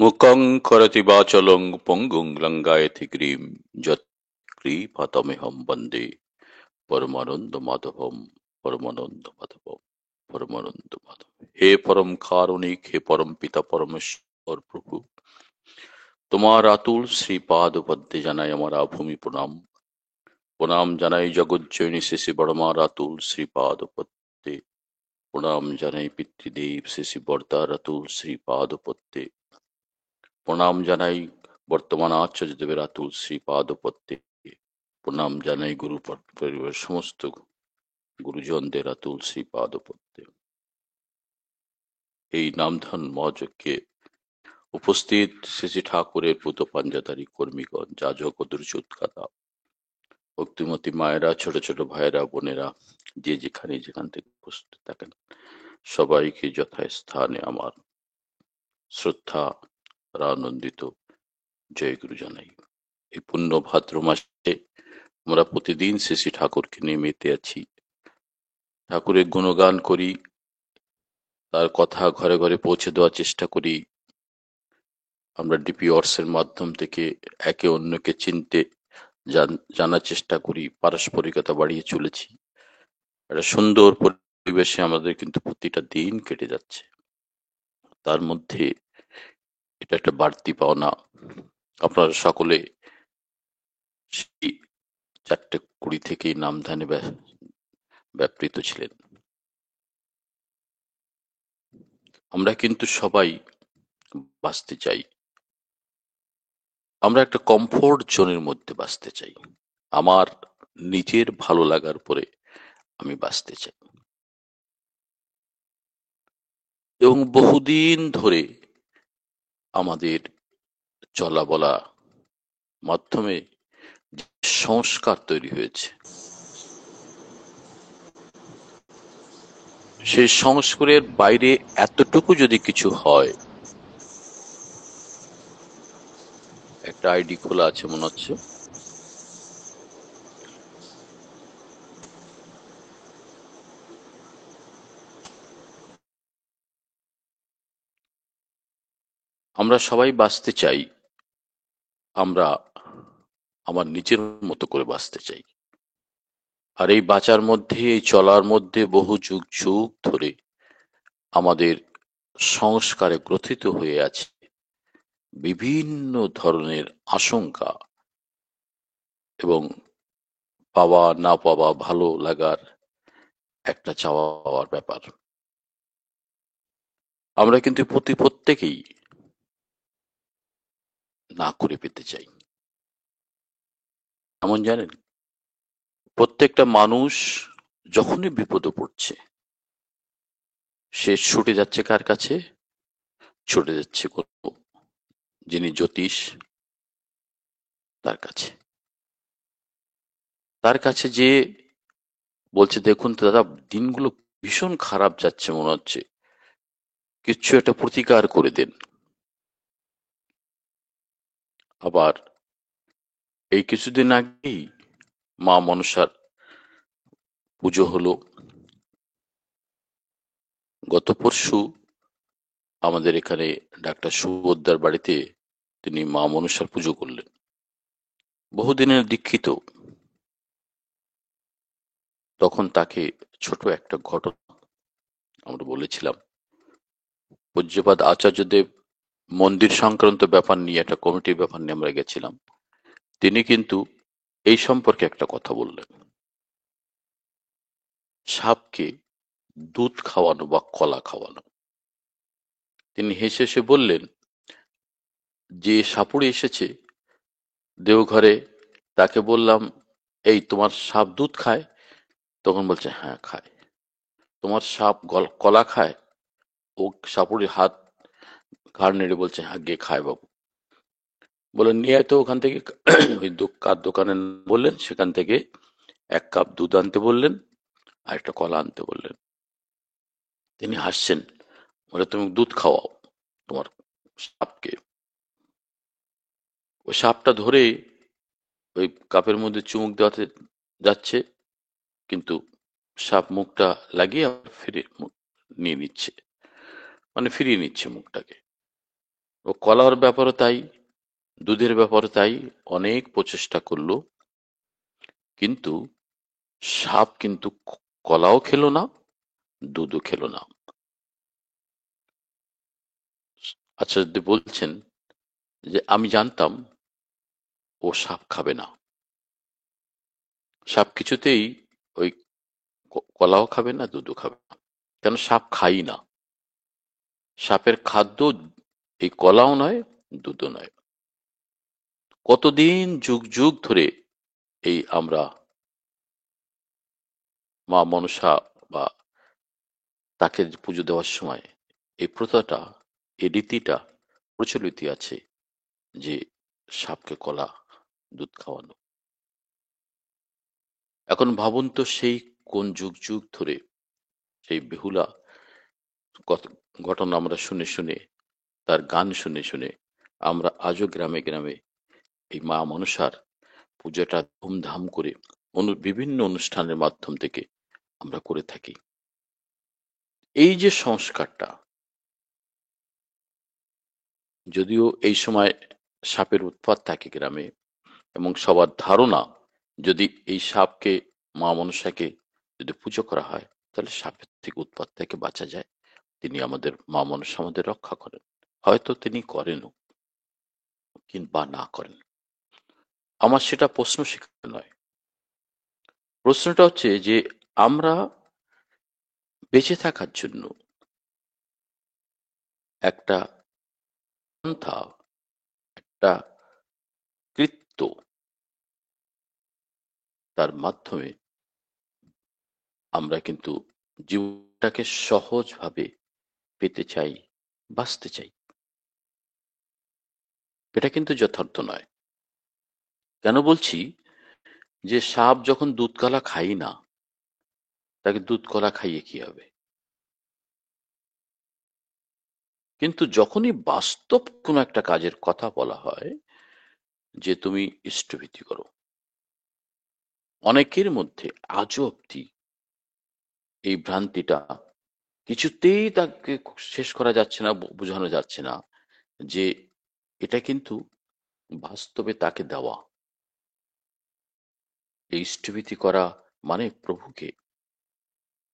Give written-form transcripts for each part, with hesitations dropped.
মুকং করতি বাচলং পঙ্গুং লঙ্ঘায়তে গিরিম যৎকৃপাতমহং বন্দে পরমানন্দ মাধবম পরমানন্দ মাধবম পরমানন্দ মাধব। হে পরম কারুণিক, হে পরম পিতা পরমেশ্বর প্রভু, তোমার আতুল শ্রীপাদ পদ্মে জানাই আমার আভূমি প্রণাম। প্রণাম জানাই জগজ্জননী শ্রী শ্রী বড়মার আতুল শ্রীপাদ পদ্মে। প্রণাম জানাই পিতৃদেব শ্রী শ্রী বর্দার আতুল শ্রীপাদ পদ্মে। প্রণাম জানাই বর্তমান আচার্যদেবের আতুল শ্রীপাদ পদ্মে। প্রণাম জানাই গুরু পরিবারের সমস্ত গুরুজনদের আতুল শ্রীপাদ পদ্মে। এই নামধান মহাযজ্ঞে উপস্থিত শ্রী শ্রী ঠাকুরের পুত পাঞ্জাধারী কর্মীগণ, যাজক ও দুর্যোধকাতা, ভক্তিমতী মায়েরা, ছোট ছোট ভাইয়েরা, বোনেরা, যে যেখান থেকে উপস্থিত থাকেন, সবাইকে যথাস্থানে আমার শ্রদ্ধা আনন্দিত জয় গুরু জানাই। এই পুণ্য ভাদ্র মাসে আমরা প্রতিদিন শ্রী শ্রী ঠাকুরকে নিয়ে মেতে আছি। ঠাকুরের গুণগান করি, তার কথা ঘরে ঘরে পৌঁছে দেওয়ার চেষ্টা করি। আমরা ডিপি অর্সের মাধ্যম থেকে একে অন্যকে চিনতে জানার চেষ্টা করি, পারস্পরিকতা বাড়িয়ে চলেছি। একটা সুন্দর পরিবেশে আমাদের কিন্তু প্রতিটা দিন কেটে যাচ্ছে। তার মধ্যে এটা একটা বাড়তি পাওনা, আপনারা সকলে সেই 4:20 থেকেই নামধানে ব্যাপৃত ছিলেন। আমরা কিন্তু সবাই বাঁচতে চাই, আমরা একটা কমফোর্ট জোনের মধ্যে বাঁচতে চাই। আমার নিজের ভালো লাগার পরে আমি বাঁচতে চাই, এবং বহুদিন ধরে আমাদের চলা বলা মাধ্যমে যে সংস্কার তৈরি হয়েছে, সেই সংস্কারের বাইরে এতটুকু যদি কিছু হয়, একটা আইডি খোলা আছে মনে হচ্ছে, আমরা সবাই বাঁচতে চাই, আমরা আমার নিজের মতো করে বাঁচতে চাই। আর এই বাঁচার মধ্যে, এই চলার মধ্যে বহু যুগ যুগ ধরে আমাদের সংস্কারে গ্রথিত হয়ে আছে বিভিন্ন ধরনের আশঙ্কা এবং পাওয়া না পাওয়া, ভালো লাগার একটা চাওয়া পাওয়ার ব্যাপার। আমরা কিন্তু প্রত্যেকেই না করে পেতে চাই। এমন জানেন, প্রত্যেকটা মানুষ যখনই বিপদে পড়ছে, সে ছুটে যাচ্ছে কার কাছে? ছুটে যাচ্ছে কোনো যিনি জ্যোতিষ, তার কাছে। তার কাছে যে বলছে, দেখুন তো দাদা, দিনগুলো ভীষণ খারাপ যাচ্ছে, মনে হচ্ছে কিছু একটা প্রতিকার করে দেন। আবার এই কিছুদিন আগেই মা মনসার পুজো হলো। গত পরশু আমাদের এখানে ডাক্তার সুবোদ্দার বাড়িতে তিনি মা মনসার পুজো করলেন। বহুদিনের দীক্ষিত। তখন তাকে ছোট একটা ঘটনা আমরা বলেছিলাম। পূজ্যপাদ আচার্যদেব মন্দির সংক্রান্ত ব্যাপার নিয়ে, একটা কমিটির ব্যাপার নিয়ে আমরা গেছিলাম। তিনি কিন্তু এই সম্পর্কে একটা কথা বললেন, সাপকে দুধ খাওয়ানো বা কলা খাওয়ানো। তিনি হেসে হেসে বললেন, যে সাপুড়ে এসেছে দেওঘরে, তাকে বললাম, এই তোমার সাপ দুধ খায়? তখন বলছে, হ্যাঁ খায়। তোমার সাপ কলা খায়? ও সাপুড়ে হাত ঘাড় নেড়ে বলছে, হ্যাঁ গে খায় বাবু। বলে নিয়ে তো ওখান থেকে ওই দোকানে বললেন, সেখান থেকে 1 কাপ দুধ আনতে বললেন, আর একটা কলা আনতে বললেন। তিনি হাসছেন, বলে তুমি দুধ খাওয়াও তোমার সাপকে। ওই সাপটা ধরে ওই কাপের মধ্যে চুমুক দেওয়াতে যাচ্ছে, কিন্তু সাপ মুখটা লাগিয়ে আবার ফিরে নিয়ে নিচ্ছে, মানে ফিরিয়ে নিচ্ছে মুখটাকে। ও কলার ব্যাপারও তাই, দুধের ব্যাপারে তাই। অনেক প্রচেষ্টা করলো, কিন্তু সাপ কিন্তু কলাও খেলো না, দুধও খেলো না। আচার্য বলছেন যে আমি জানতাম ও সাপ খাবে না, সাপ কিছুতেই ওই কলাও খাবে না, দুধও খাবে না। কেন? সাপ খাই না, সাপের খাদ্য এই কলাও নয়, দুধও নয়। কতদিন যুগ যুগ ধরে এই আমরা মা মনসা বা তাকে পুজো দেওয়ার সময় এই প্রথাটা, এই রীতিটা প্রচলিত আছে যে সাপকে কলা দুধ খাওয়ানো। এখন ভাবুন তো, সেই কোন যুগ যুগ ধরে সেই বেহুলা ঘটনা আমরা শুনে শুনে, তার গান শুনে শুনে আমরা আজও গ্রামে গ্রামে এই মা মনসার পূজাটা ধুমধাম করে বিভিন্ন অনুষ্ঠানের মাধ্যম থেকে আমরা করে থাকি। এই যে সংস্কারটা, যদিও এই সময় সাপের উৎপাত থাকে গ্রামে, এবং সবার ধারণা যদি এই সাপকে, মা মনসাকে যদি পুজো করা হয়, তাহলে সাপের থেকে, উৎপাত থেকে বাঁচা যায়। তিনি আমাদের মা মনসা আমাদের রক্ষা করেন। হয়তো তিনি করেনও, কিংবা না করেন। আমার সেটা প্রশ্ন সেখানে নয়। প্রশ্নটা হচ্ছে যে আমরা বেঁচে থাকার জন্য একটা পন্থা, একটা কৃত্য, তার মাধ্যমে আমরা কিন্তু জীবনটাকে সহজভাবে পেতে চাই, বাঁচতে চাই। এটা কিন্তু যথার্থ নয়। কেন বলছি? যে সাপ যখন দুধ কলা খাই না, তাকে দুধ কলা খাইয়ে কি হবে? কিন্তু যখনই বাস্তব কোনো একটা কাজের কথা বলা হয়, যে তুমি ইষ্টভীতি করো, অনেকের মধ্যে আজও অব্দি এই ভ্রান্তিটা কিছুতেই তাকে শেষ করা যাচ্ছে না, বোঝানো যাচ্ছে না যে এটা কিন্তু বাস্তবে তাকে দেওয়া। এই ইষ্টভীতি করা মানে প্রভুকে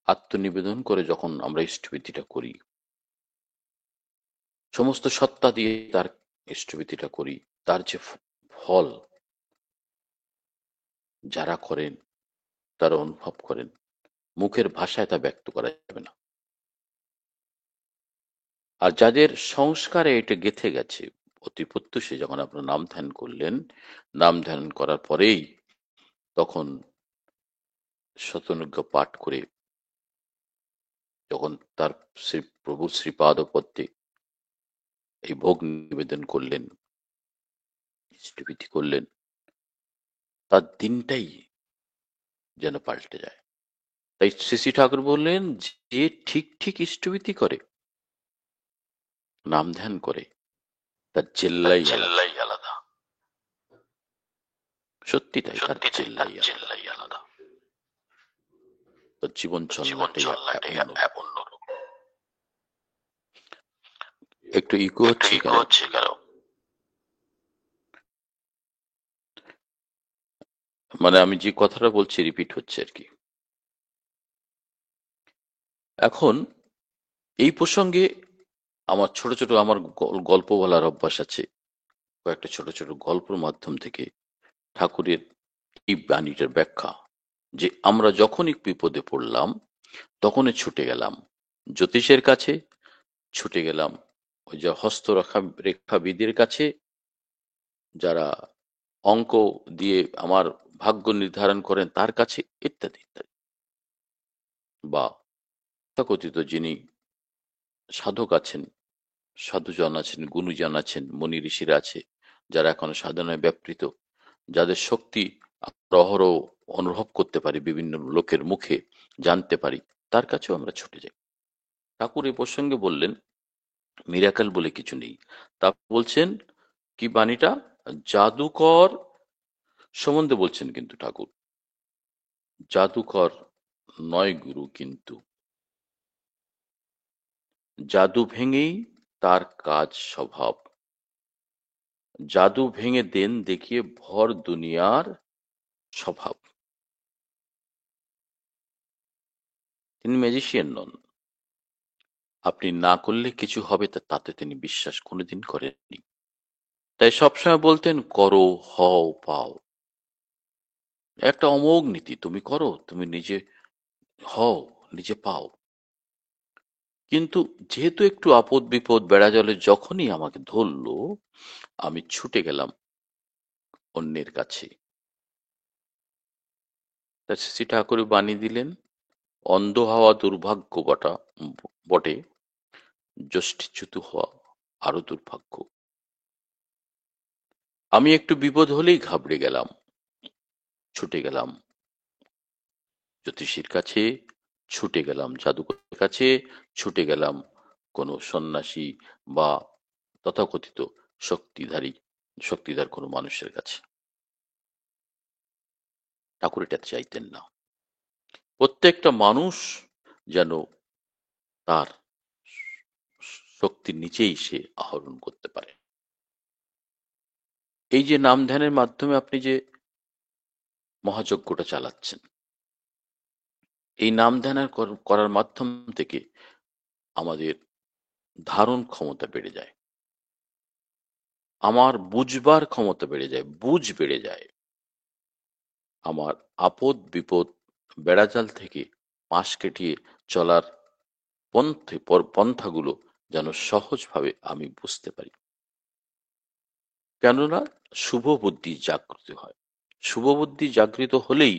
আত্মনিবেদন করে যখন আমরা ইষ্টভীতিটা করি, সমস্ত সত্তা দিয়ে তার ইষ্টভীতিটা করি, তার যে ফল যারা করেন তারা অনুভব করেন, মুখের ভাষায় তা ব্যক্ত করা যাবে না। আর যাদের সংস্কারে এটা গেঁথে গেছে, অতি প্রত্যুষে যখন আপনার নাম ধ্যান করলেন, নাম ধ্যান করার পরেই তখন শতনজ্ঞ পাঠ করে যখন তার শ্রী প্রভু শ্রীপাদ পদ্মে এই ভোগ নিবেদন করলেন, ইষ্টভীতি করলেন, তার দিনটাই যেন পাল্টে যায়। তাই শ্রী শ্রী ঠাকুর বললেন, যে ঠিক ঠিক ইষ্টভীতি করে, নাম ধ্যান করে, তার চেল্লাই আলাদা। সত্যি তাই, তার চেল্লাই আলাদা। তার জীবন চলাটাই অন্যরকম। একটু ইকো হচ্ছে কেন? মানে আমি যে কথাটা বলছি রিপিট হচ্ছে আর কি। এখন এই প্রসঙ্গে আমার ছোট ছোট আমার গল্প বলার অভ্যাস আছে। কয়েকটা ছোট ছোট গল্পের মাধ্যম থেকে ঠাকুরের এই বাণীটার ব্যাখ্যা, যে আমরা যখনই বিপদে পড়লাম তখনই ছুটে গেলাম জ্যোতিষের কাছে, ছুটে গেলাম ওই যে হস্তরেখা রেখাবিদের কাছে, যারা অঙ্ক দিয়ে আমার ভাগ্য নির্ধারণ করেন তার কাছে, ইত্যাদি ইত্যাদি। বা তথাকথিত যিনি সাধক আছেন, সাধুজন আছেন, গুণীজন আছেন, মুনি ঋষিরা আছে, যারা এখন সাধনায় ব্যাপৃত, যাদের শক্তি আমরা অহরহ অনুভব করতে পারি, বিভিন্ন লোকের মুখে জানতে পারি, তার কাছেও আমরা ছুটে যাই। ঠাকুর এই প্রসঙ্গে বললেন মিরাকেল বলে কিছু নেই। তা বলছেন কি বাণীটা, জাদুকর সম্বন্ধে বলছেন কিন্তু ঠাকুর, জাদুকর নয় গুরু, কিন্তু জাদু ভেঙেই তার কাজ স্বভাব। জাদু ভেঙে দেন দেখিয়ে ভর দুনিয়ার স্বভাব। তিনি ম্যাজিশিয়ান নন। আপনি না করলে কিছু হবে তাতে তিনি বিশ্বাস কোনোদিন করেননি। তাই সবসময় বলতেন, করো, হও, পাও। একটা অমোঘ নীতি, তুমি করো, তুমি নিজে হও, নিজে পাও। কিন্তু যেহেতু একটু আপদ বিপদ বেড়া জলে যখনই আমাকে ধরলো, আমি ছুটে গেলাম অন্যের কাছে। তা শ্রী ঠাকুর বানিয়ে দিলেন, অন্ধ হওয়া দুর্ভাগ্য বটে, যষ্টিচ্যুত হওয়া আরো দুর্ভাগ্য। আমি একটু বিপদ হলেই ঘাবড়ে গেলাম, ছুটে গেলাম জ্যোতিষীর কাছে, ছুটে গেলাম জাদুকরের কাছে, ছুটে গেলাম কোনো সন্ন্যাসী বা তথাকথিত শক্তিধর কোনো মানুষের কাছে। ঠাকুর এটা চাইতেন না। প্রত্যেকটা মানুষ যেন তার শক্তির নিচেই সে আহরণ করতে পারে। এই যে নাম ধ্যানের মাধ্যমে আপনি যে মহাযজ্ঞটা চালাচ্ছেন, এই নাম ধ্যান করার মাধ্যম থেকে আমাদের ধারণ ক্ষমতা বেড়ে যায়, আমার বুঝবার ক্ষমতা বেড়ে যায়, বুঝ বেড়ে যায়। আমার আপদ বিপদ বেড়াজাল থেকে পাশ কেটিয়ে চলার পন্থাগুলো যেন সহজভাবে আমি বুঝতে পারি। কেননা শুভ বুদ্ধি জাগ্রত হয়। শুভ বুদ্ধি জাগৃত হলেই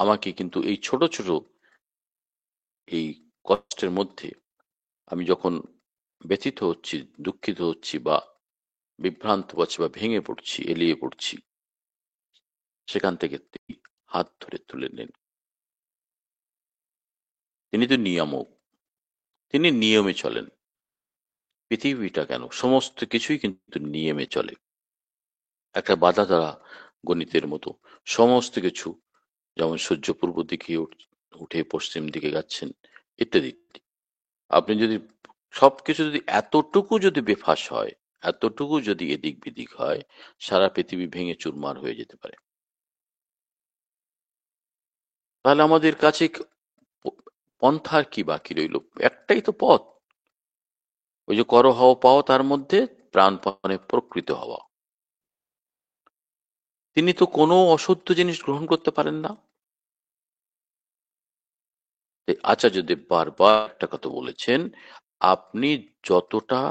আমাকে কিন্তু এই ছোট ছোট এই কষ্টের মধ্যে আমি যখন ব্যথিত হচ্ছি, দুঃখিত হচ্ছি বা বিভ্রান্ত হচ্ছি বা ভেঙে পড়ছি, এলিয়ে পড়ছি, সেখান থেকে তিনি হাত ধরে তুলে নেন। তিনি তো নিয়ামক, তিনি নিয়মে চলেন। পৃথিবীটা কেন, সমস্ত কিছুই কিন্তু নিয়মে চলে। একটা বাধা দ্বারা গণিতের মতো সমস্ত কিছু, যেমন সূর্য পূর্ব দিকে উঠে পশ্চিম দিকে যাচ্ছেন, ইত্যাদি। আপনি যদি সবকিছু যদি এতটুকু যদি বেফাস হয়, এতটুকু যদি এদিক বিদিক হয়, সারা পৃথিবী ভেঙে চুরমার হয়ে যেতে পারে। তাহলে আমাদের কাছে পন্থার কি বাকি রইল? একটাই তো পথ, ওই যে করো, হও, পাও, তার মধ্যে প্রাণপণে প্রকৃত হওয়া। তিনি তো কোনো অশুদ্ধ জিনিস গ্রহণ করতে পারেন না। আচার্যদেব বারবার একটা কথা বলেছেন, আপনি যতটা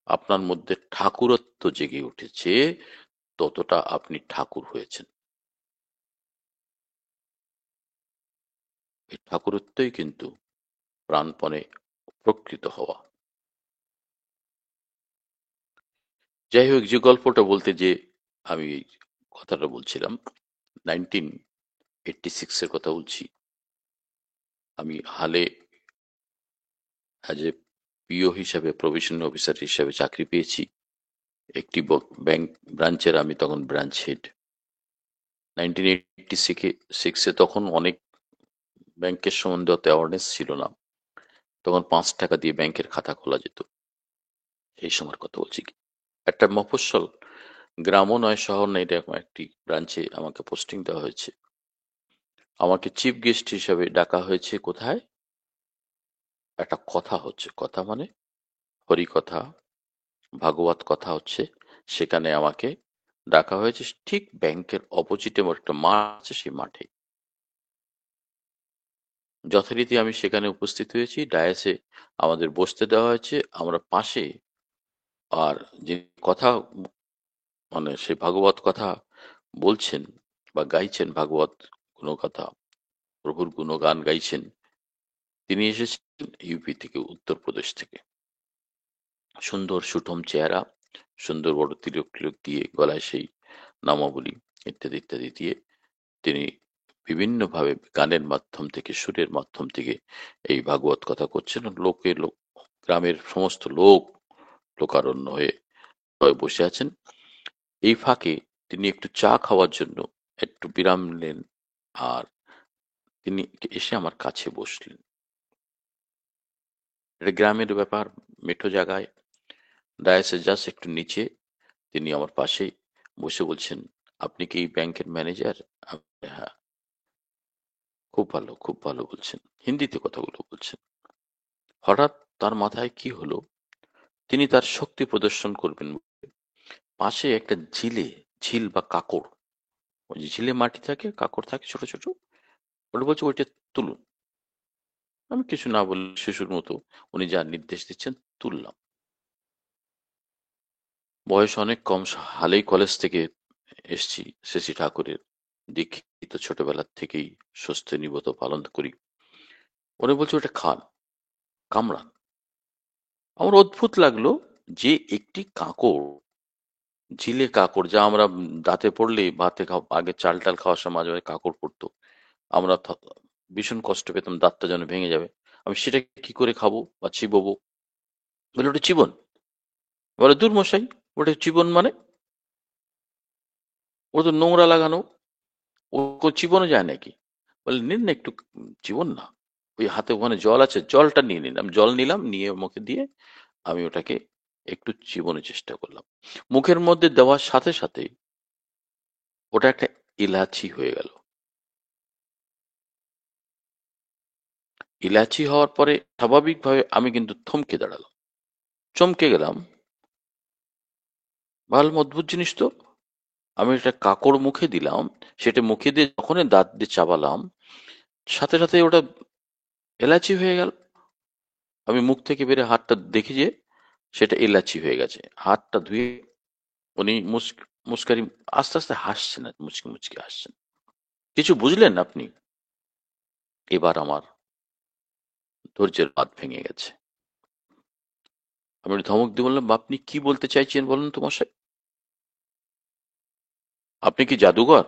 আপনার মধ্যে ঠাকুরত্ব জেগে উঠেছে, ততটা আপনি ঠাকুর হয়েছেন। এই ঠাকুরত্বই কিন্তু প্রাণপণে প্রকৃত হওয়া। যাই হোক, যে গল্পটা বলতে যে আমি এই কথাটা বলছিলাম, 1986 এর কথা বলছি। আমি হালে অ্যাজ এ পিও হিসাবে, প্রভিশনাল অফিসার হিসাবে চাকরি পেয়েছি একটি ব্যাংক ব্রাঞ্চের। আমি তখন ব্রাঞ্চ হেড। 1986-এ তখন অনেক ব্যাংকের সম্বন্ধে অত অ্যাওয়ারনেস ছিল না। তখন 5 টাকা দিয়ে ব্যাংকের খাতা খোলা যেত। এই সময়ের কথা বলছি। একটা মফস্বল গ্রামও নয়, শহর নয়, এরকম একটি ব্রাঞ্চে আমাকে পোস্টিং দেওয়া হয়েছে। আমাকে চিফ গেস্ট হিসাবে ডাকা হয়েছে। কোথায়? একটা কথা হচ্ছে, কথা মানে হরিকথা, ভাগবত কথা হচ্ছে, সেখানে আমাকে ডাকা হয়েছে। ঠিক ব্যাংকের অপোজিটে একটা মাঠ আছে, সেই মাঠে। যথারীতি আমি সেখানে উপস্থিত হয়েছি। ডায়াসে আমাদের বসতে দেওয়া হয়েছে, আমরা পাশে। আর যে কথা, মানে সে ভাগবত কথা বলছেন বা গাইছেন, ভাগবত গুণকথা, প্রভুর গুণগান গাইছেন, তিনি এসেছেন ইউপি থেকে, উত্তরপ্রদেশ থেকে। সুন্দর সুঠম চেহারা, সুন্দর বড় তিলক টিলক দিয়ে, গলায় সেই নামাবলী ইত্যাদি ইত্যাদি দিয়ে তিনি বিভিন্নভাবে গানের মাধ্যম থেকে, সুরের মাধ্যম থেকে এই ভাগবত কথা করছেন। গ্রামের সমস্ত লোক লোকারণ্য হয়ে বসে আছেন। এই ফাঁকে তিনি একটু চা খাওয়ার জন্য একটু বিরাম নিলেন, আর তিনি এসে আমার কাছে বসলেন। এটা গ্রামের ব্যাপার, মেঠো জায়গায়, ডায়াসের জাস্ট একটু নিচে তিনি আমার পাশে বসে বলছেন, আপনি কি এই ব্যাংকের ম্যানেজার? হ্যাঁ। খুব ভালো, খুব ভালো বলছেন। হিন্দিতে কথাগুলো বলছেন। হঠাৎ তার মাথায় কি হলো, তিনি তার শক্তি প্রদর্শন করবেন বলে পাশে একটা ঝিল বা কাঁকড়, ওই যে ঝিলে মাটি থাকে, কাঁকড় থাকে ছোট ছোট, ওটা বলছে ওইটা তুলুন। আমি কিছু না বলে শিশুর মতো উনি যা নির্দেশ দিচ্ছেন তুললাম। বয়স অনেক কম, হালেই কলেজ থেকে এসছি, শ্রী ঠাকুরের দীক্ষিত, ছোটবেলার থেকেই স্বস্তি নিবত পালন করি। উনি বলছে ওটা খান, কামড়ান। আমার অদ্ভুত লাগলো যে একটি কাঁকড়, ঝিলে কাঁকড়, যা আমরা দাঁতে পড়লে ভাতে আগে চাল টাল খাওয়ার সময় মাঝে মাঝে কাঁকড় পড়তো, আমরা ভীষণ কষ্ট পেতাম, দাঁতটা যেন ভেঙে যাবে। আমি সেটা কি করে খাবো বা চিবোবো? বলে ওটা চিবন। বলে দূর মশাই, ওটা চিবন মানে? ওটা তো নোংরা লাগানো, ও চিবোনো যায় নাকি? বলে নিন না একটু, চিবন না। ওই হাতে ওখানে জল আছে, জলটা নিয়ে নিন। আমি জল নিলাম, নিয়ে মুখে দিয়ে আমি ওটাকে একটু চিবোনোর চেষ্টা করলাম। মুখের মধ্যে দেওয়ার সাথে সাথে ওটা একটা ইলাচি হয়ে গেল। ইলাচি হওয়ার পরে স্বাভাবিকভাবে আমি কিন্তু থমকে দাঁড়ালাম, চমকে গেলাম। ভালো অদ্ভুত জিনিস তো। আমি একটা কাকড় মুখে দিলাম, সেটা মুখে দিয়ে যখনই দাঁত দিয়ে চাবালাম, সাথে সাথে ওটা এলাচি হয়ে গেল। আমি মুখ থেকে বেরে হাতটা দেখি যে সেটা এলাচি হয়ে গেছে। হাতটা ধুয়ে উনি মুস্কারি আস্তে আস্তে হাসছেন, আর মুচকি মুচকি হাসছেন। কিছু বুঝলেন আপনি? এবার আমার ধৈর্যের বাঁধ ভেঙে গেছে। আমি একটু ধমক দিয়ে বললাম, আপনি কি বলতে চাইছেন বলুন তো মশাই? আপনি কি জাদুঘর?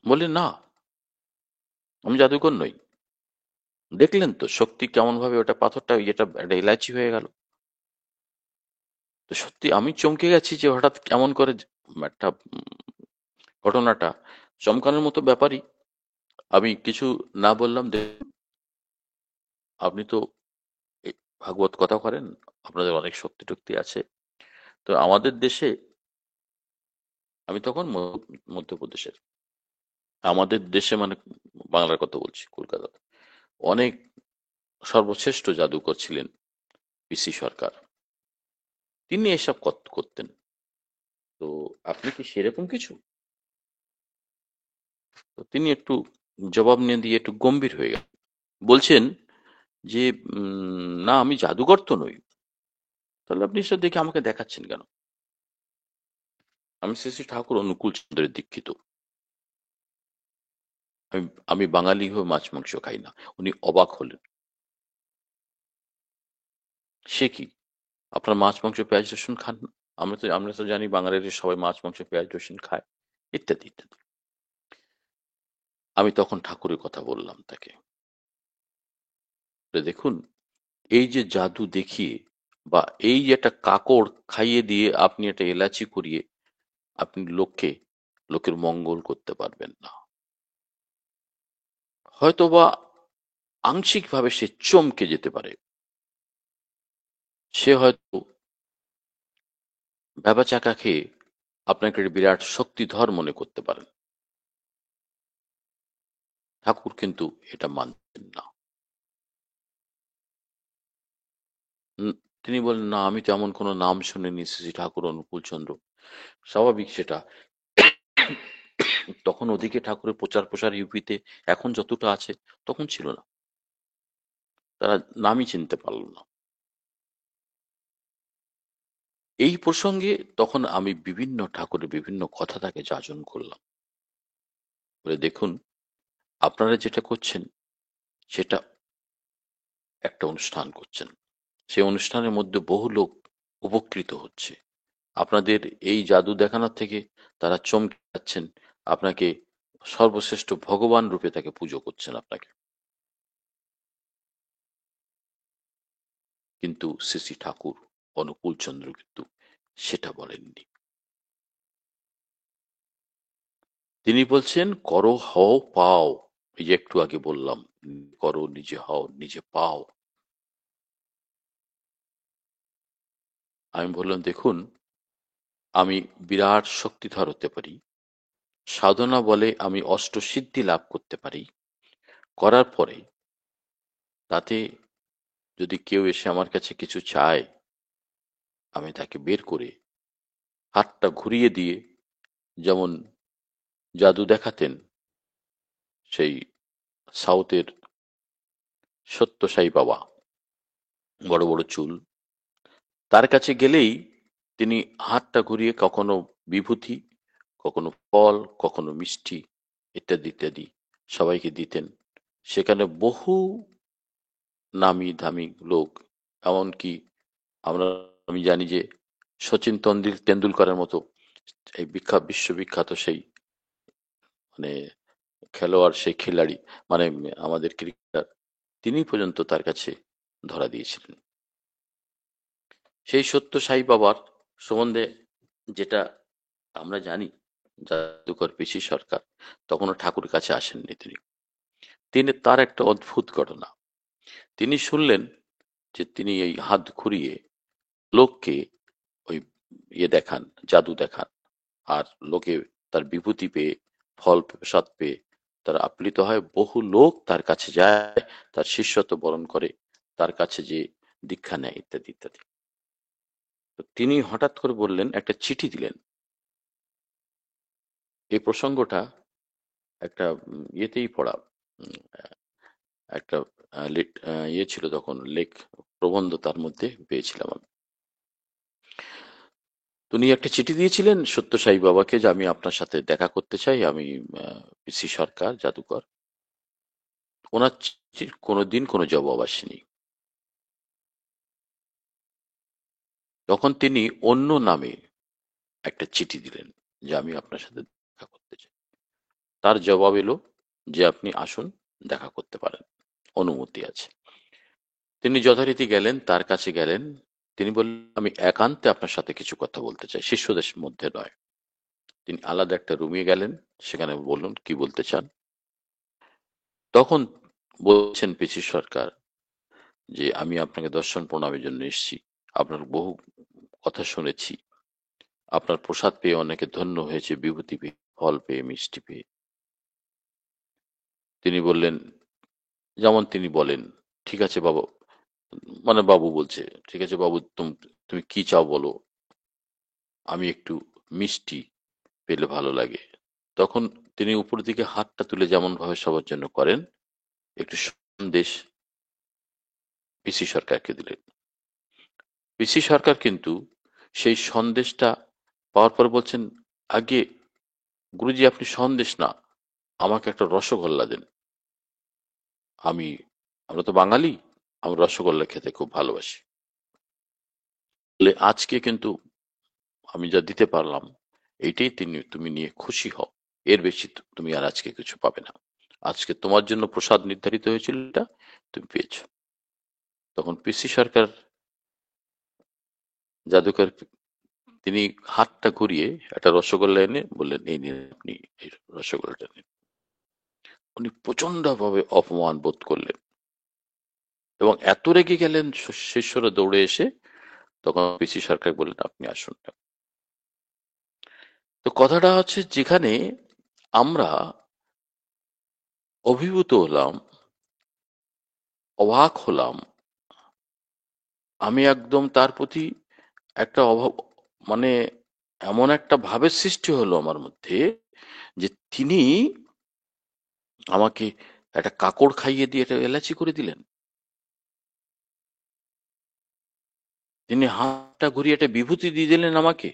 বললেন না, আমি জাদুকর নই। দেখলেন তো শক্তি কেমন ভাবে, ওটা পাথরটা এটা একটা ইলাচি হয়ে গেল। তো সত্যি আমি চমকে গেছি যে হঠাৎ কেমন করে একটা ঘটনাটা চমকানোর মতো ব্যাপারই। আমি কিছু না বললাম, দেখুন আপনি তো এই ভাগবত কথা করেন, আপনাদের অনেক শক্তি টক্তি আছে। তো আমাদের দেশে, আমি তখন মধ্যপ্রদেশের, আমাদের দেশে মানে বাংলার কথা বলছি, কলকাতা, অনেক সর্বশ্রেষ্ঠ জাদুকর ছিলেন পিসি সরকার। তিনি এসব করতেন। তো আপনি কি সেরকম কিছু? তো তিনি একটু জবাব নিয়ে দিয়ে একটু গম্ভীর হয়ে গেলেন, বলছেন যে না আমি জাদুকর তো নই। তাহলে আপনি এসব দেখে আমাকে দেখাচ্ছেন কেন? আমি শ্রী শ্রী ঠাকুর অনুকূল চন্দ্রের দীক্ষিত। আমি আমি বাঙালি হয়ে মাছ মাংস খাই না। উনি অবাক হলেন। সে কি, আপনার মাছ মাংস পেঁয়াজ রসুন খান না? আমরা তো জানি বাঙালিরা সবাই মাছ মাংস পেঁয়াজ রসুন খায়, ইত্যাদি ইত্যাদি। আমি তখন ঠাকুরের কথা বললাম তাকে, বলে, দেখুন এই যে জাদু দেখিয়ে বা এই যে একটা কাকড় খাইয়ে দিয়ে আপনি একটা এলাচি করিয়ে আপনি লোকের মঙ্গল করতে পারবেন না। হয়তোবা আংশিকভাবে সে চমকে যেতে পারে, সে হয়তো ভ্যাবাচ্যাকা খেয়ে আপনাকে একটা বিরাট শক্তিধর মনে করতে পারেন। ঠাকুর কিন্তু এটা মানতেন না। উম, তিনি বললেন, না আমি তো এমন কোনো নাম শুনিনি শ্রী ঠাকুর অনুকূল চন্দ্র। স্বাভাবিক সেটা, তখন ওদিকে ঠাকুরের প্রচার প্রসার ইউপিতে এখন যতটা আছে তখন ছিল না। তারা নামই চিনতে পারল না। এই প্রসঙ্গে তখন আমি বিভিন্ন ঠাকুরের বিভিন্ন কথা তাকে যাচন করলাম। বলে, দেখুন আপনারা যেটা করছেন সেটা একটা অনুষ্ঠান করছেন, সেই অনুষ্ঠানের মধ্যে বহু লোক উপকৃত হচ্ছে। আপনাদের এই জাদু দেখানোর থেকে তারা চমকে যাচ্ছেন, আপনাকে সর্বশ্রেষ্ঠ ভগবান রূপে তাকে পুজো করছেন আপনাকে। কিন্তু শ্রী শ্রী ঠাকুর অনুকূল চন্দ্র কিন্তু সেটা বলেননি। তিনি বলছেন, করো হও পাও। এই যে একটু আগে বললাম, করো নিজে হও নিজে পাও। আমি বললাম, দেখুন, আমি বিরাট শক্তিধর হতে পারি, সাধনা বলে আমি অষ্টসিদ্ধি লাভ করতে পারি, করার পরে তাতে যদি কেউ এসে আমার কাছে কিছু চায়, আমি তাকে বের করে হাতটা ঘুরিয়ে দিয়ে, যেমন জাদু দেখাতেন সেই সাউথের সত্য সাই বাবা, বড় বড় চুল, তার কাছে গেলেই তিনি হাতটা ঘুরিয়ে কখনো বিভূতি, কখনো ফল, কখনো মিষ্টি, ইত্যাদি ইত্যাদি সবাইকে দিতেন। সেখানে বহু নামি দামি লোক, এমনকি আমরা আমি জানি যে সচিন তেন্ডুলকরের মতো এই বিশ্ববিখ্যাত সেই মানে খেলোয়াড়, সেই খিলাড়ি, মানে আমাদের ক্রিকেটার, তিনি পর্যন্ত তার কাছে ধরা দিয়েছিলেন। সেই সত্য সাই বাবার সম্বন্ধে যেটা আমরা জানি, জাদুকর পিসি সরকার তখনও ঠাকুর কাছে আসেননি। তিনি তিনি তার একটা অদ্ভুত ঘটনা, তিনি শুনলেন যে তিনি এই হাত ঘুরিয়ে লোককে ওই দেখান, জাদু দেখান, আর লোকে তার বিভূতি পেয়ে, ফল প্রসাদ পেয়ে তারা আপ্লুত হয়। বহু লোক তার কাছে যায়, তার শিষ্যত্ব বরণ করে, তার কাছে যে দীক্ষা নেয়, ইত্যাদি ইত্যাদি। তো তিনি হঠাৎ করে বললেন, একটা চিঠি দিলেন। এই প্রসঙ্গটা একটা ইয়েতেই পড়া, উম, একটা ইয়ে ছিল তখন, লেখ, প্রবন্ধ তার মধ্যে পেয়েছিলাম আমি। উনি একটা চিঠি দিয়েছিলেন সত্য সাই বাবাকে যে আমি আপনার সাথে দেখা করতে চাই, আমি পিসি সরকার জাদুকর। ওনার চিঠির কোনোদিন কোনো জবাব আসেনি। তখন তিনি অন্য নামে একটা চিঠি দিলেন যে আমি আপনার সাথে দেখা করতে চাই। তার জবাব এলো যে আপনি আসুন, দেখা করতে পারেন, অনুমতি আছে। তিনি যথারীতি গেলেন, তার কাছে গেলেন। তিনি বললেন, আমি একান্তে আপনার সাথে কিছু কথা বলতে চাই, শিষ্যদের মধ্যে নয়। তিনি আলাদা একটা রুমে গেলেন, সেখানে বলুন কি বলতে চান। তখন বলছেন পিসি সরকার যে আমি আপনাকে দর্শন প্রণামের জন্য এসেছি, আপনার বহু কথা শুনেছি, আপনার প্রসাদ পেয়ে অনেকে ধন্য হয়েছে, বিভূতি পেয়ে, ফল পেয়ে, মিষ্টি পেয়ে। তিনি বললেন, যেমন তিনি বলেন, ঠিক আছে বাবু, মানে বাবু বলছে, ঠিক আছে বাবু, তুমি কি চাও বলো, আমি একটু মিষ্টি পেলে ভালো লাগে। তখন তিনি উপর দিকে হাতটা তুলে যেমন ভাবে সবার জন্য করেন, একটু সন্দেশ পিসি সরকারকে দিলেন। পিসি সরকার কিন্তু সেই সন্দেশটা পাওয়ার পর বলছেন, আগে গুরুজি, আপনি সন্দেশ না, আমাকে একটা রসগোল্লা দেন। আমি আমরা তো বাঙালি, আমি রসগোল্লা খেতে খুব ভালোবাসি। বলে, আজকে কিন্তু আমি যা দিতে পারলাম, এইটাই তুমি নিয়ে খুশি হও, এর বেশি তুমি আর আজকে কিছু পাবে না। আজকে তোমার জন্য প্রসাদ নির্ধারিত হয়েছিল, এটা তুমি পেয়েছো। তখন পিসি সরকার জাদুকর, তিনি হাতটা ঘুরিয়ে একটা রসগোল্লা এনে বললেন, এই নিন আপনি এই রসগোল্লাটা নিন। উনি প্রচন্ড ভাবে অপমান বোধ করলেন এবং এত রেগে গেলেন, শিষ্যরা দৌড়ে এসে তখন পিসি সরকার বললেন, আপনি আসুন। তো কথাটা হচ্ছে, যেখানে আমরা অভিভূত হলাম, অবাক হলাম, আমি একদম তার প্রতি একটা অভাব, মানে এমন একটা ভাবের সৃষ্টি হলো আমার মধ্যে যে তিনি আমাকে একটা কাকড় খাইয়ে দিয়ে একটা এলাচি করে দিলেন। তিনি হাতটা ঘুরিয়ে একটা বিভূতি দিয়ে দিলেন আমাকে,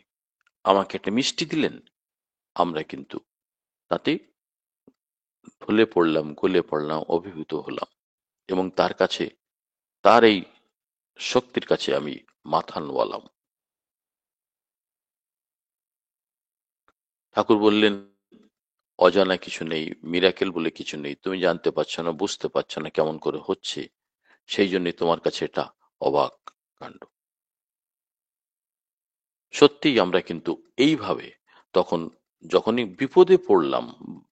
আমাকে একটা মিষ্টি দিলেন। আমরা কিন্তু তাতে ঢলে পড়লাম, গলে পড়লাম, অভিভূত হলাম এবং তার কাছে, তার এই শক্তির কাছে আমি মাথা নোয়ালাম। ঠাকুর বললেন, অজানা কিছু নেই, মিরাকেল বলে কিছু নেই, তুমি জানতে পারছো না, বুঝতে পারছো না কেমন করে হচ্ছে, সেই জন্যই তোমার কাছে এটা অবাক কাণ্ড। সত্যিই আমরা কিন্তু এইভাবে তখন, যখনই বিপদে পড়লাম,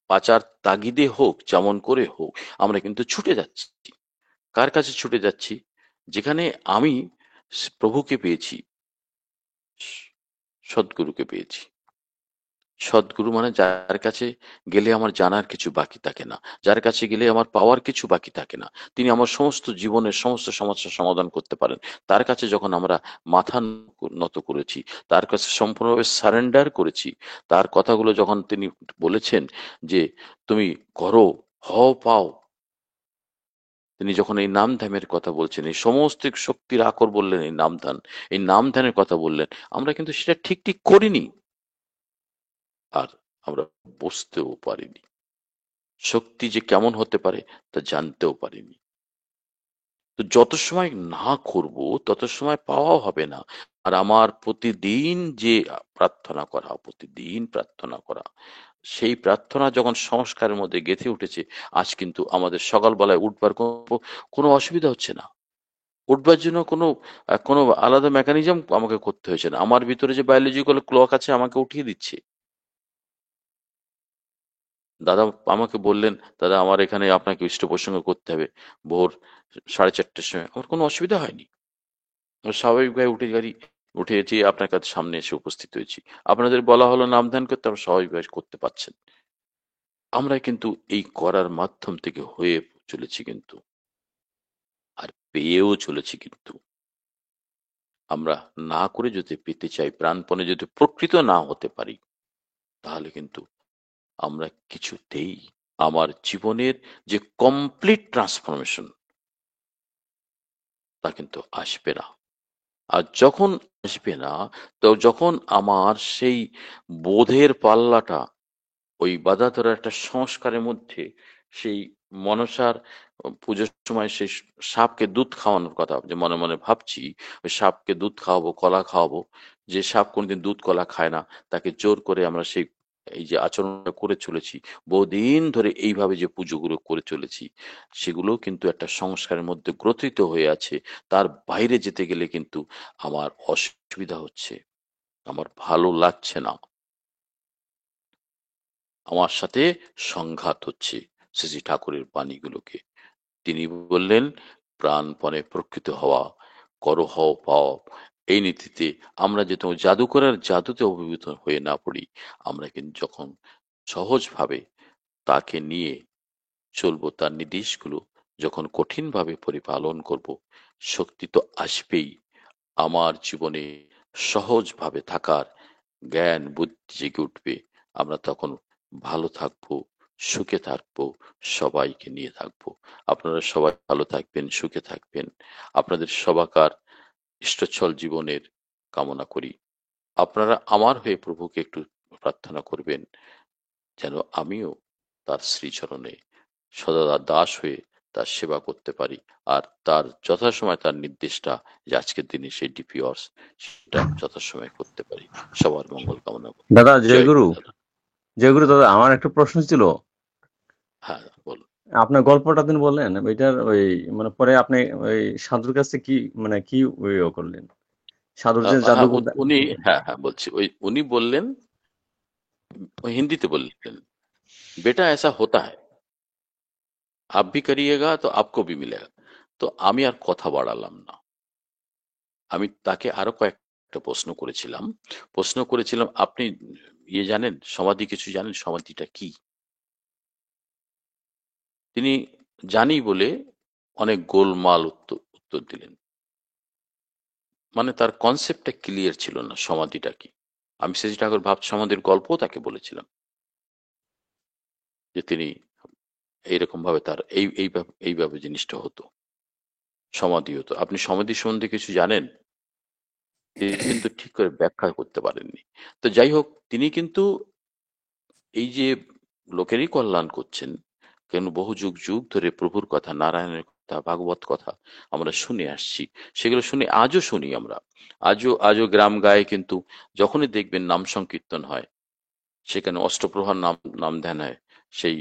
বাঁচার তাগিদে হোক, যেমন করে হোক, আমরা কিন্তু ছুটে যাচ্ছি। কার কাছে ছুটে যাচ্ছি? যেখানে আমি প্রভুকে পেয়েছি, সদ্গুরুকে পেয়েছি। সদ্গুরু মানে যার কাছে গেলে আমার জানার কিছু বাকি থাকে না, যার কাছে গেলে আমার পাওয়ার কিছু বাকি থাকে না। তিনি আমার সমস্ত জীবনের সমস্ত সমস্যার সমাধান করতে পারেন। তার কাছে যখন আমরা মাথা নত করেছি, তার কাছে সম্পূর্ণভাবে সারেন্ডার করেছি, তার কথাগুলো যখন তিনি বলেছেন যে তুমি করো, হও, পাও, তিনি যখন এই নাম ধ্যানের কথা বলছেন, এই সমস্ত শক্তির আকর বললেন, এই নাম ধ্যান, এই নাম ধ্যানের কথা বললেন, আমরা কিন্তু সেটা ঠিক ঠিক করিনি, আর আমরা বুঝতেও পারিনি শক্তি যে কেমন হতে পারে তা জানতেও পারিনি। তো যত সময় না করব তত সময় পাওয়াও হবে না। আর আমার প্রতিদিন যে প্রার্থনা করা, প্রতিদিন প্রার্থনা করা, সেই প্রার্থনা যখন সংস্কারের মধ্যে গেঁথে উঠেছে, আজ কিন্তু আমাদের সকালবেলায় উঠবার কোনো অসুবিধা হচ্ছে না। উঠবার জন্য কোনো আলাদা মেকানিজম আমাকে করতে হয়েছে না। আমার ভিতরে যে বায়োলজিক্যাল ক্লক আছে আমাকে উঠিয়ে দিচ্ছে। দাদা আমাকে বললেন, দাদা আমার এখানে আপনাকে ইষ্ট প্রসঙ্গ করতে হবে ভোর 4:30টার সময়। আমার কোনো অসুবিধা হয়নি। আমি স্বাভাবিকভাবে উঠে গেছি, আপনার কাছে সামনে এসে উপস্থিত হয়েছি। আপনাদের বলা হলো নাম ধ্যান করতে, আমরা স্বাভাবিকভাবে করতে পারছেন। আমরা কিন্তু এই করার মাধ্যম থেকে হয়ে চলেছি কিন্তু, আর পেয়েও চলেছি কিন্তু। আমরা না করে যদি পেতে চাই, প্রাণপণে যদি প্রকৃত না হতে পারি, তাহলে কিন্তু আমরা কিছুতেই আমার জীবনের যে কমপ্লিট ট্রান্সফরমেশন তা কিন্তু আসবে না। আর যখন আসবে না, তো যখন আমার সেই বোধের পাল্লাটা ওই বাঁধাধরা একটা সংস্কারের মধ্যে, সেই মনসার পুজোর সময় সেই সাপকে দুধ খাওয়ানোর কথা যে মনে মনে ভাবছি, ওই সাপকে দুধ খাওয়াবো, কলা খাওয়াবো, যে সাপ কোনোদিন দুধ কলা খায় না, তাকে জোর করে আমরা সেই এই যে আচরণটা করে চলেছি, বহুদিন ধরে এইভাবে যে পুজোগুলো করে চলেছি, সেগুলো কিন্তু একটা সংস্কারের মধ্যে গ্রথিত হয়ে আছে। তার বাইরে যেতে গেলে কিন্তু আমার অসুবিধা হচ্ছে, আমার ভালো লাগছে না, আমার সাথে সংঘাত হচ্ছে শ্রী ঠাকুরের বাণীগুলোকে। তিনি বললেন প্রাণপণে প্রকৃত হওয়া, করো, হও, পাও, এই নীতিতে আমরা যে তোমার জাদুকরের জাদুতে অভিভূত হয়ে না পড়ি, আমরা কিন্তু যখন সহজভাবে তাকে নিয়ে চলবো, তার নির্দেশগুলো যখন কঠিনভাবে পরিপালন করব, শক্তি তো আসবেই। আমার জীবনে সহজভাবে থাকার জ্ঞান বুদ্ধি জেগে উঠবে। আমরা তখন ভালো থাকবো, সুখে থাকবো, সবাইকে নিয়ে থাকবো। আপনারা সবাই ভালো থাকবেন, সুখে থাকবেন। আপনাদের সবাকার ইষ্টচ্ছল জীবনের কামনা করি। আপনারা আমার হয়ে প্রভুকে একটু প্রার্থনা করবেন, যেন আমিও তার শ্রীচরণে সদা দাস হয়ে তার সেবা করতে পারি, আর তার যথাসময় তার নির্দেশটা যে আজকের দিনে সেই ডিপিওর্স সেটা যথাসময় করতে পারি। সবার মঙ্গল কামনা করি। দাদা জয় জয়গুরু। গুরু দাদা। জয়গুরু দাদা, আমার একটা প্রশ্ন ছিল। হ্যাঁ বলুন। আপনার গল্পটা দিন বললেন ওইটার ওই মানে পরে আপনি ওই সাধুর কাছে কি মানে কি করলেন, সাধুর যে হ্যাঁ জাদুকর উনি, হ্যাঁ হ্যাঁ বলছি, ওই উনি বললেন, ওই হিন্দিতে বললেন, বেটা ऐसा होता है, आप भी करिएगा तो आपको भी मिलेगा। তো আমি আর কথা বাড়ালাম না। আমি তাকে আরো কয়েকটা প্রশ্ন করেছিলাম, আপনি ইয়ে জানেন, সমাধি কিছু জানেন, সমাধিটা কি? তিনি জানি বলে অনেক গোলমাল উত্তর দিলেন। মানে তার কনসেপ্টটা ক্লিয়ার ছিল না সমাধিটা কি। আমি শ্রী ঠাকুর ভাব সমাধির গল্পও তাকে বলেছিলাম, যে তিনি এইরকম ভাবে তার এইভাবে জিনিসটা হতো, সমাধি হতো। আপনি সমাধি সম্বন্ধে কিছু জানেন? তিনি কিন্তু ঠিক করে ব্যাখ্যা করতে পারেননি। তো যাই হোক, তিনি কিন্তু এই যে লোকেরই কল্যাণ করছেন, কেন বহু যুগ যুগ ধরে প্রভুর কথা, নারায়ণের কথা, ভাগবত কথা আমরা শুনে আসছি। সেগুলো শুনে আজও শুনি আমরা। আজও গ্রাম গায়ে কিন্তু যখনই দেখবেন নাম সংকীর্তন হয়, সেখানে অষ্টপ্রহর নাম নাম ধ্যান হয়। সেই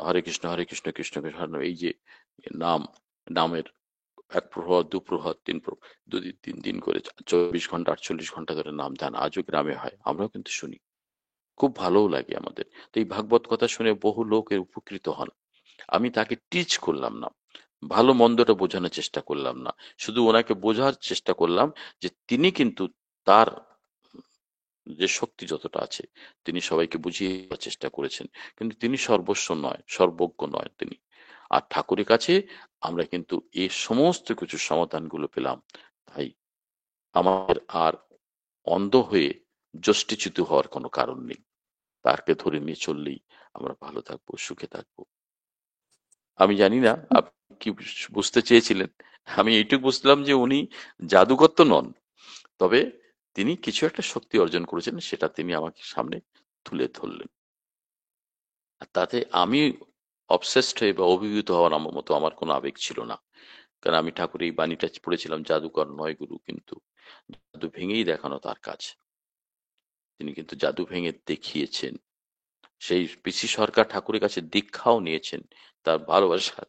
হরে কৃষ্ণ হরে কৃষ্ণ কৃষ্ণ কৃষ্ণ হরে রাম, এই যে নাম, নামের এক প্রহর, দু প্রহর, তিন প্রহর, 2 দিন 3 দিন করে 24 ঘন্টা 48 ঘন্টা ধরে নাম ধ্যান আজও গ্রামে হয়, আমরাও কিন্তু শুনি। খুব ভালোও লাগে আমাদের। তো এই ভাগবত কথা শুনে বহু লোক এর উপকৃত হন। আমি তাকে টিচ করলাম না, ভালো মন্দটা বোঝানোর চেষ্টা করলাম না, শুধু ওনাকে বোঝার চেষ্টা করলাম যে তিনি কিন্তু তার যে শক্তি যতটা আছে তিনি সবাইকে বুঝিয়ে দেওয়ার চেষ্টা করেছেন, কিন্তু তিনি সর্বস্ব নয়, সর্বজ্ঞ নয় তিনি। আর ঠাকুরের কাছে আমরা কিন্তু এই সমস্ত কিছু সমাধানগুলো পেলাম। তাই আমাদের আর অন্ধ হয়ে যষ্টিচ্যুত হওয়ার কোনো কারণ নেই। তারকে ধরে নিয়ে চললেই আমরা ভালো থাকবো, সুখে থাকবো। আমি জানি না আপনি কি বুঝতে চেয়েছিলেন। আমি এইটুকু বুঝলাম যে উনি জাদুকর তো নন, তবে তিনি কিছু একটা শক্তি অর্জন করেছেন, সেটা তিনি আমাকে সামনে তুলে ধরলেন। আর তাতে আমি অবসেসড হয়ে বা অভিভূত হওয়ার আমার মতো আমার কোনো আবেগ ছিল না। কারণ আমি ঠাকুর এই বাণীটা পড়েছিলাম, জাদুকর নয় গুরু, কিন্তু জাদু ভেঙেই দেখানো তার কাজ। তিনি কিন্তু জাদু ভেঙে দেখিয়েছেন। সেই পিসি সরকার ঠাকুরের কাছে দীক্ষাও নিয়েছেন তার ভালোবাসার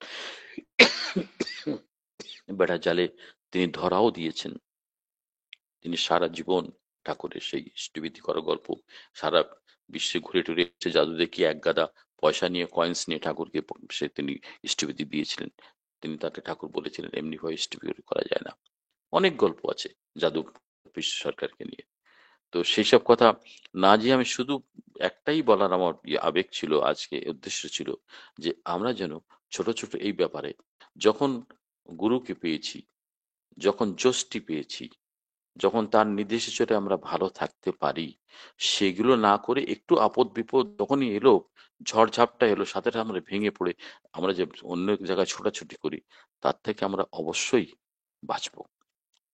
বেড়া জালে তিনি ধরাও দিয়েছেন। তিনি সারা জীবন ঠাকুরের সেই ইষ্টবিধি করা গল্প সারা বিশ্বে ঘুরে টুরে এসে জাদু দেখিয়ে এক গাদা পয়সা নিয়ে, কয়েন্স নিয়ে ঠাকুরকে সে তিনি ইষ্টবিধি দিয়েছিলেন। তিনি তাকে ঠাকুর বলেছিলেন এমনি ভাবে ইষ্টবিধি করা যায় না। অনেক গল্প আছে জাদু বিশ্ব সরকারকে নিয়ে। তো সেই সব কথা না, যে আমি শুধু একটাই বলার আমার আবেগ ছিল, আজকে উদ্দেশ্য ছিল যে আমরা যেন ছোট ছোট এই ব্যাপারে, যখন গুরুকে পেয়েছি, যখন যষ্টি পেয়েছি, যখন তার নির্দেশে চলে আমরা ভালো থাকতে পারি, সেগুলো না করে একটু আপদ বিপদ যখনই এলো, ঝড়ঝাপটা এলো, সাথে সাথে আমরা ভেঙে পড়ে আমরা যে অন্য জায়গায় ছোটাছুটি করি, তার থেকে আমরা অবশ্যই বাঁচবো।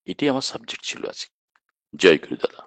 এটাই আমার সাবজেক্ট ছিল আজকে। জয় গুরু দাদা।